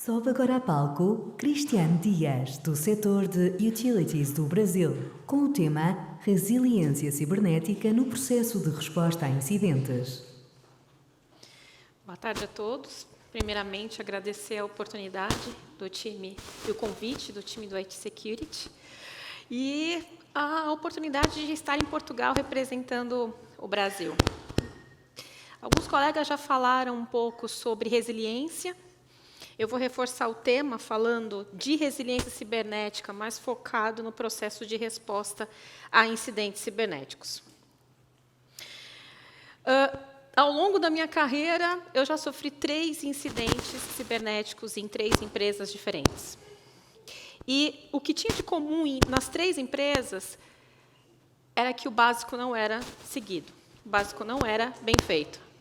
Sobe agora a palco Cristiano Dias, do setor de Utilities do Brasil, com o tema Resiliência Cibernética no processo de resposta a incidentes. Boa tarde a todos. Primeiramente, agradecer a oportunidade do time e o convite do time do IT Security e a oportunidade de estar em Portugal representando o Brasil. Alguns colegas já falaram um pouco sobre resiliência. Eu vou reforçar o tema falando de resiliência cibernética, mais focado no processo de resposta a incidentes cibernéticos. Ao longo da minha carreira, eu já sofri 3 incidentes cibernéticos em 3 empresas diferentes. E o que tinha de comum nas 3 empresas era que o básico não era seguido, o básico não era bem feito.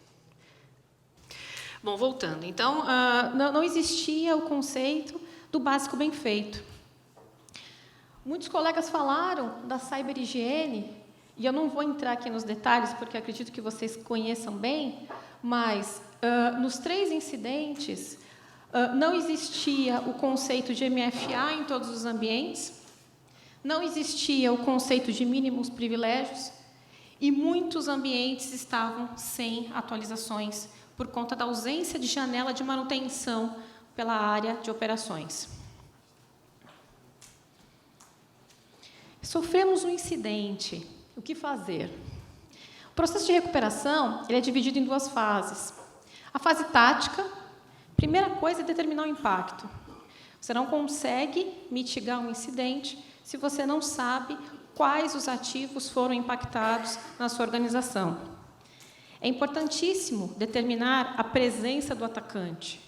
Bom, voltando. Então, não existia o conceito do básico bem feito. Muitos colegas falaram da cyberhigiene, e eu não vou entrar aqui nos detalhes, porque acredito que vocês conheçam bem, mas nos 3 incidentes, não existia o conceito de MFA em todos os ambientes, não existia o conceito de mínimos privilégios, e muitos ambientes estavam sem atualizações, por conta da ausência de janela de manutenção pela área de operações. Sofremos um incidente. O que fazer? O processo de recuperação ele é dividido em 2 fases. A fase tática, primeira coisa é determinar o impacto. Você não consegue mitigar um incidente se você não sabe quais os ativos foram impactados na sua organização. É importantíssimo determinar a presença do atacante,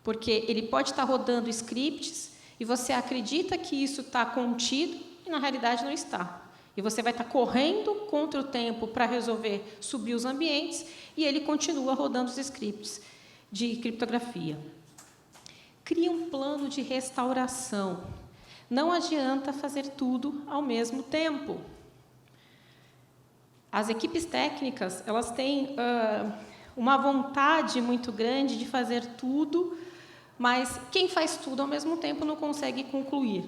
porque ele pode estar rodando scripts e você acredita que isso está contido e, na realidade, não está. E você vai estar correndo contra o tempo para resolver subir os ambientes e ele continua rodando os scripts de criptografia. Crie um plano de restauração. Não adianta fazer tudo ao mesmo tempo. As equipes técnicas, elas têm uma vontade muito grande de fazer tudo, mas quem faz tudo ao mesmo tempo não consegue concluir.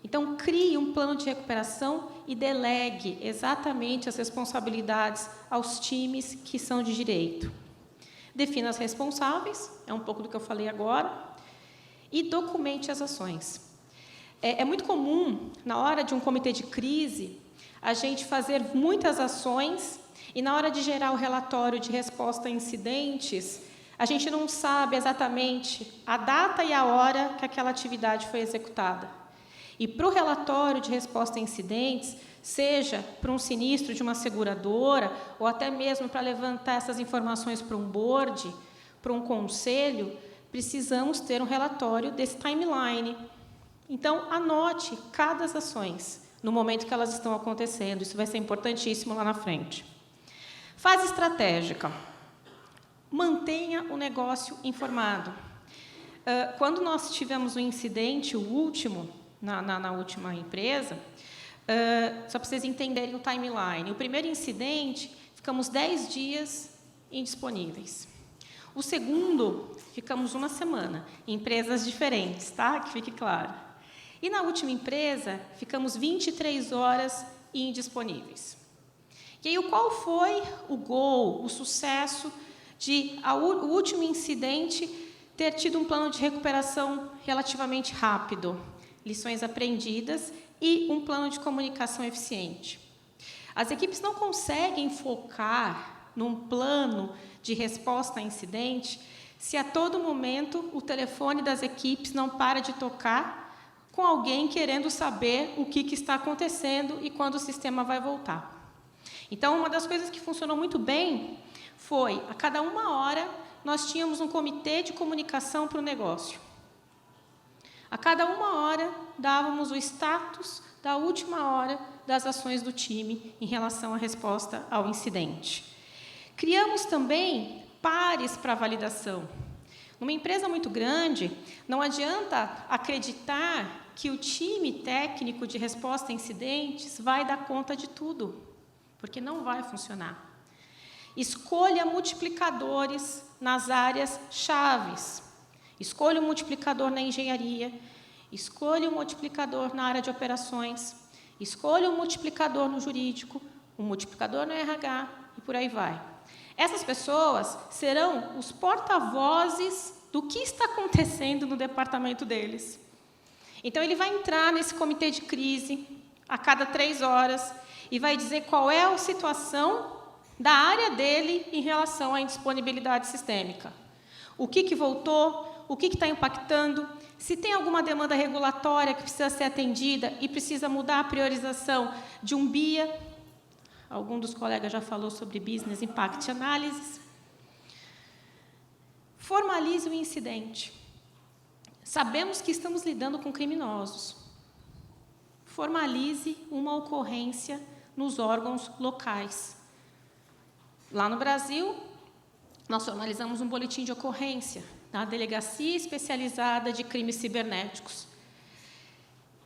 Então, crie um plano de recuperação e delegue exatamente as responsabilidades aos times que são de direito. Defina as responsáveis, é um pouco do que eu falei agora, e documente as ações. É muito comum, na hora de um comitê de crise, a gente fazer muitas ações e, na hora de gerar o relatório de resposta a incidentes, a gente não sabe exatamente a data e a hora que aquela atividade foi executada. E para o relatório de resposta a incidentes, seja para um sinistro de uma seguradora, ou até mesmo para levantar essas informações para um board, para um conselho, precisamos ter um relatório desse timeline. Então, anote cada das ações no momento que elas estão acontecendo. Isso vai ser importantíssimo lá na frente. Fase estratégica. Mantenha o negócio informado. Quando nós tivemos um incidente, o último, na última empresa, só para vocês entenderem o timeline. O primeiro incidente, ficamos 10 dias indisponíveis. O segundo, ficamos 1 semana, em empresas diferentes, tá? Que fique claro. E na última empresa, ficamos 23 horas indisponíveis. E aí, qual foi o goal, o sucesso de o último incidente ter tido um plano de recuperação relativamente rápido? Lições aprendidas e um plano de comunicação eficiente. As equipes não conseguem focar num plano de resposta a incidente se a todo momento o telefone das equipes não para de tocar com alguém querendo saber o que está acontecendo e quando o sistema vai voltar. Então, uma das coisas que funcionou muito bem foi, a cada 1 hora, nós tínhamos um comitê de comunicação para o negócio. A cada 1 hora, dávamos o status da última hora das ações do time em relação à resposta ao incidente. Criamos também pares para validação. Numa empresa muito grande, não adianta acreditar que o time técnico de resposta a incidentes vai dar conta de tudo, porque não vai funcionar. Escolha multiplicadores nas áreas chaves. Escolha um multiplicador na engenharia, escolha um multiplicador na área de operações, escolha um multiplicador no jurídico, um multiplicador no RH e por aí vai. Essas pessoas serão os porta-vozes do que está acontecendo no departamento deles. Então, ele vai entrar nesse comitê de crise a cada 3 horas e vai dizer qual é a situação da área dele em relação à indisponibilidade sistêmica. O que voltou, o que está impactando, se tem alguma demanda regulatória que precisa ser atendida e precisa mudar a priorização de um BIA. Algum dos colegas já falou sobre Business Impact Analysis. Formalize o incidente. Sabemos que estamos lidando com criminosos. Formalize uma ocorrência nos órgãos locais. Lá no Brasil, nós formalizamos um boletim de ocorrência na Delegacia Especializada de Crimes Cibernéticos.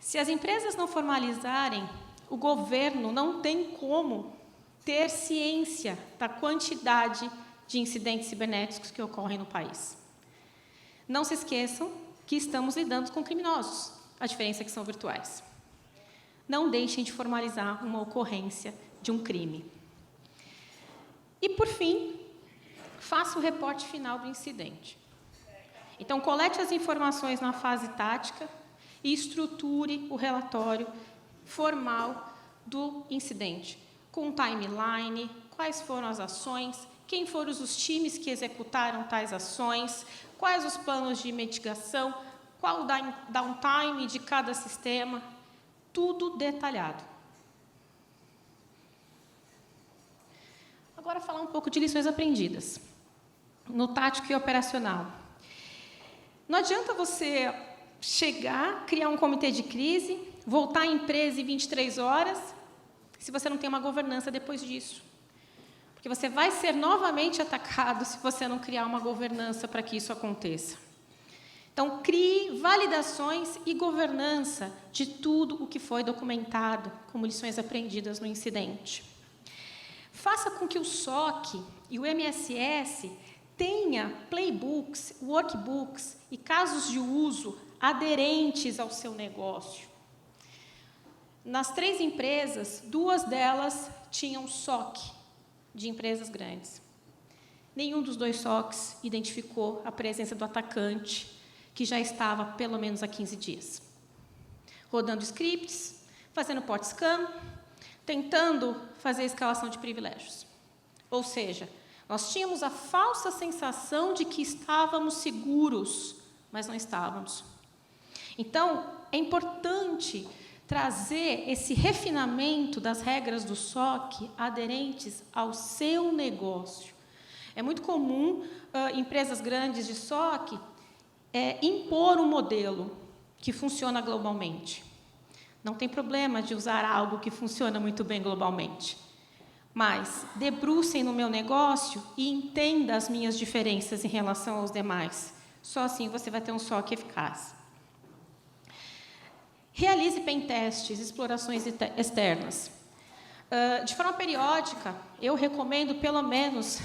Se as empresas não formalizarem, o governo não tem como ter ciência da quantidade de incidentes cibernéticos que ocorrem no país. Não se esqueçam que estamos lidando com criminosos, a diferença é que são virtuais. Não deixem de formalizar uma ocorrência de um crime. E, por fim, faça o reporte final do incidente. Então, colete as informações na fase tática e estruture o relatório formal do incidente, com timeline, quais foram as ações, quem foram os times que executaram tais ações, quais os planos de mitigação, qual o downtime de cada sistema, tudo detalhado. Agora, falar um pouco de lições aprendidas, no tático e operacional. Não adianta você chegar, criar um comitê de crise, voltar à empresa em 23 horas, se você não tem uma governança depois disso. Porque você vai ser novamente atacado se você não criar uma governança para que isso aconteça. Então, crie validações e governança de tudo o que foi documentado como lições aprendidas no incidente. Faça com que o SOC e o MSS tenha playbooks, workbooks e casos de uso aderentes ao seu negócio. Nas 3 empresas, 2 delas tinham SOC de empresas grandes. Nenhum dos 2 SOCs identificou a presença do atacante, que já estava pelo menos há 15 dias. Rodando scripts, fazendo port scan, tentando fazer escalação de privilégios. Ou seja, nós tínhamos a falsa sensação de que estávamos seguros, mas não estávamos. Então, é importante trazer esse refinamento das regras do SOC aderentes ao seu negócio. É muito comum empresas grandes de SOC impor um modelo que funciona globalmente. Não tem problema de usar algo que funciona muito bem globalmente. Mas debrucem no meu negócio e entenda as minhas diferenças em relação aos demais. Só assim você vai ter um SOC eficaz. Realize pentestes, explorações externas. De forma periódica, eu recomendo, pelo menos,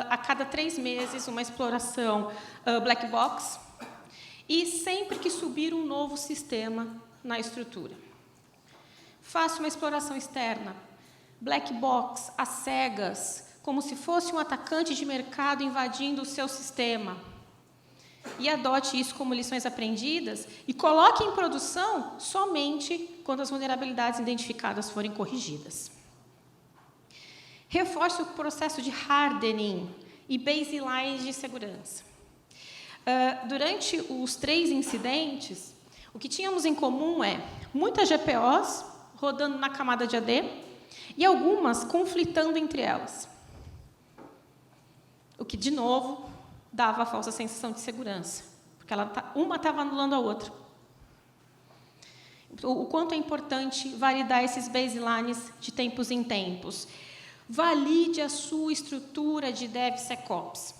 a cada 3 meses, uma exploração black box e sempre que subir um novo sistema na estrutura. Faça uma exploração externa, black box, às cegas, como se fosse um atacante de mercado invadindo o seu sistema. E adote isso como lições aprendidas e coloque em produção somente quando as vulnerabilidades identificadas forem corrigidas. Reforce o processo de hardening e baselines de segurança. Durante os 3 incidentes, o que tínhamos em comum é muitas GPOs rodando na camada de AD e algumas conflitando entre elas. O que, de novo, dava a falsa sensação de segurança, porque uma estava anulando a outra. O quanto é importante validar esses baselines de tempos em tempos. Valide a sua estrutura de DevSecOps.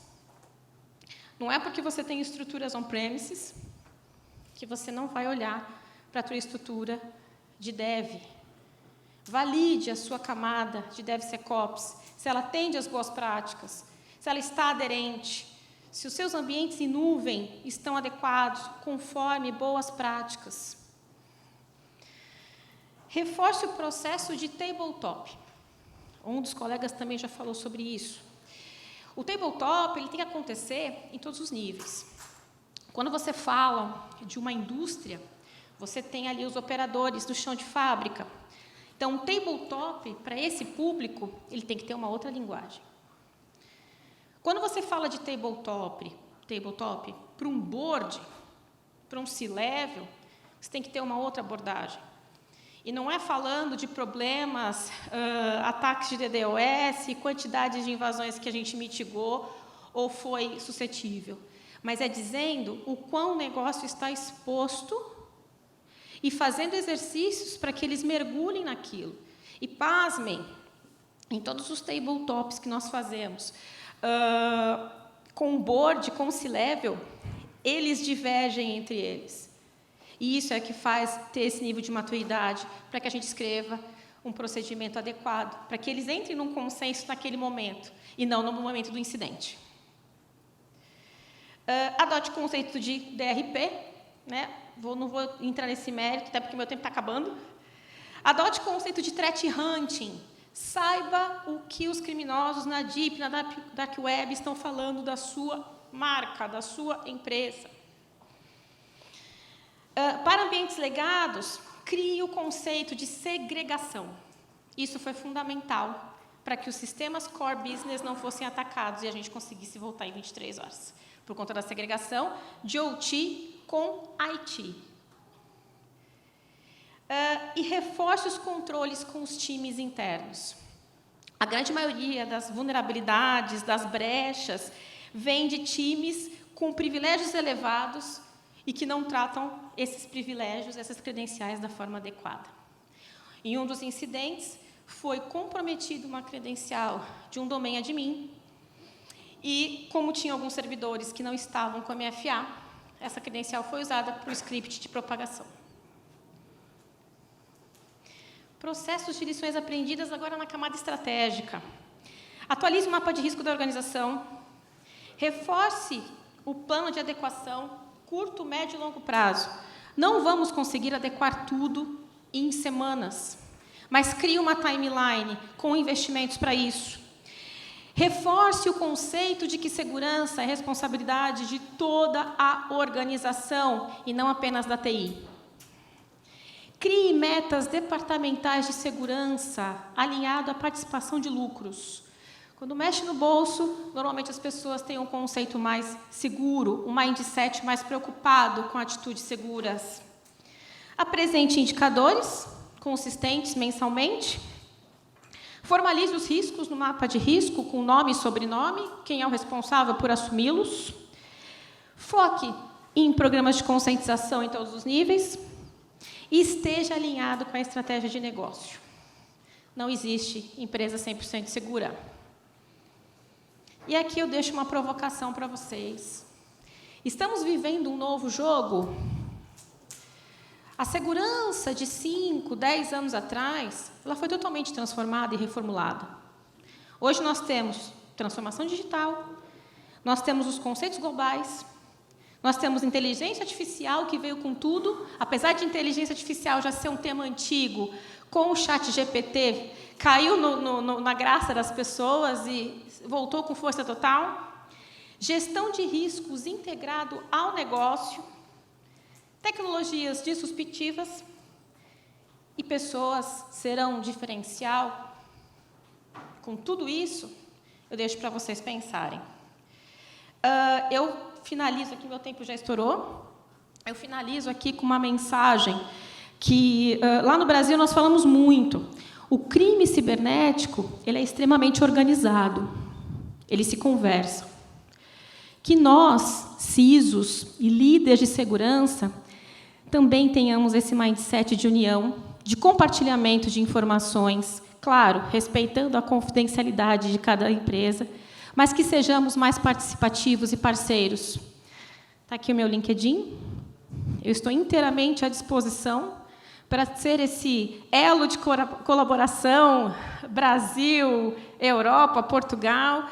Não é porque você tem estruturas on-premises que você não vai olhar para a sua estrutura de Dev. Valide a sua camada de DevSecOps, se ela atende às boas práticas, se ela está aderente, se os seus ambientes em nuvem estão adequados, conforme boas práticas. Reforce o processo de tabletop. Um dos colegas também já falou sobre isso. O tabletop ele tem que acontecer em todos os níveis. Quando você fala de uma indústria, você tem ali os operadores do chão de fábrica. Então, o tabletop, para esse público, ele tem que ter uma outra linguagem. Quando você fala de tabletop para um board, para um C-level, você tem que ter uma outra abordagem. E não é falando de problemas, ataques de DDoS, quantidades de invasões que a gente mitigou ou foi suscetível, mas é dizendo o quão o negócio está exposto e fazendo exercícios para que eles mergulhem naquilo. E, pasmem, em todos os tabletops que nós fazemos, com o board, com o C-level, eles divergem entre eles. E isso é que faz ter esse nível de maturidade, para que a gente escreva um procedimento adequado, para que eles entrem num consenso naquele momento, e não no momento do incidente. Adote o conceito de DRP, né? Não vou entrar nesse mérito, até porque meu tempo está acabando. Adote o conceito de threat hunting. Saiba o que os criminosos na Deep, na Dark Web estão falando da sua marca, da sua empresa. Para ambientes legados, crie o conceito de segregação. Isso foi fundamental para que os sistemas core business não fossem atacados e a gente conseguisse voltar em 23 horas, por conta da segregação de OT com IT. E reforce os controles com os times internos. A grande maioria das vulnerabilidades, das brechas, vem de times com privilégios elevados e que não tratam esses privilégios, essas credenciais da forma adequada. Em um dos incidentes, foi comprometido uma credencial de um domain admin e, como tinha alguns servidores que não estavam com a MFA, essa credencial foi usada para o script de propagação. Processos de lições aprendidas agora na camada estratégica. Atualize o mapa de risco da organização. Reforce o plano de adequação curto, médio e longo prazo. Não vamos conseguir adequar tudo em semanas, mas crie uma timeline com investimentos para isso. Reforce o conceito de que segurança é responsabilidade de toda a organização e não apenas da TI. Crie metas departamentais de segurança alinhado à participação de lucros. Quando mexe no bolso, normalmente as pessoas têm um conceito mais seguro, um mindset mais preocupado com atitudes seguras. Apresente indicadores consistentes mensalmente. Formalize os riscos no mapa de risco, com nome e sobrenome, quem é o responsável por assumi-los. Foque em programas de conscientização em todos os níveis. E esteja alinhado com a estratégia de negócio. Não existe empresa 100% segura. E aqui eu deixo uma provocação para vocês. Estamos vivendo um novo jogo? A segurança de 5, 10 anos atrás, ela foi totalmente transformada e reformulada. Hoje nós temos transformação digital, nós temos os conceitos globais, nós temos inteligência artificial que veio com tudo, apesar de inteligência artificial já ser um tema antigo, com o ChatGPT, caiu na graça das pessoas e voltou com força total. Gestão de riscos integrado ao negócio, tecnologias disruptivas e pessoas serão um diferencial. Com tudo isso, eu deixo para vocês pensarem. Eu finalizo aqui, meu tempo já estourou. Eu finalizo aqui com uma mensagem que, lá no Brasil, nós falamos muito. O crime cibernético, ele é extremamente organizado. Eles se conversam. Que nós, CISOs e líderes de segurança, também tenhamos esse mindset de união, de compartilhamento de informações, claro, respeitando a confidencialidade de cada empresa, mas que sejamos mais participativos e parceiros. Está aqui o meu LinkedIn. Eu estou inteiramente à disposição para ser esse elo de colaboração Brasil, Europa, Portugal.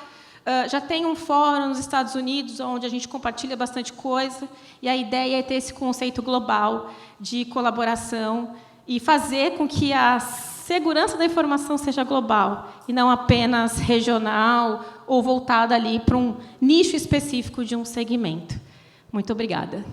já tem um fórum nos Estados Unidos, onde a gente compartilha bastante coisa, e a ideia é ter esse conceito global de colaboração e fazer com que a segurança da informação seja global, e não apenas regional ou voltada ali para um nicho específico de um segmento. Muito obrigada.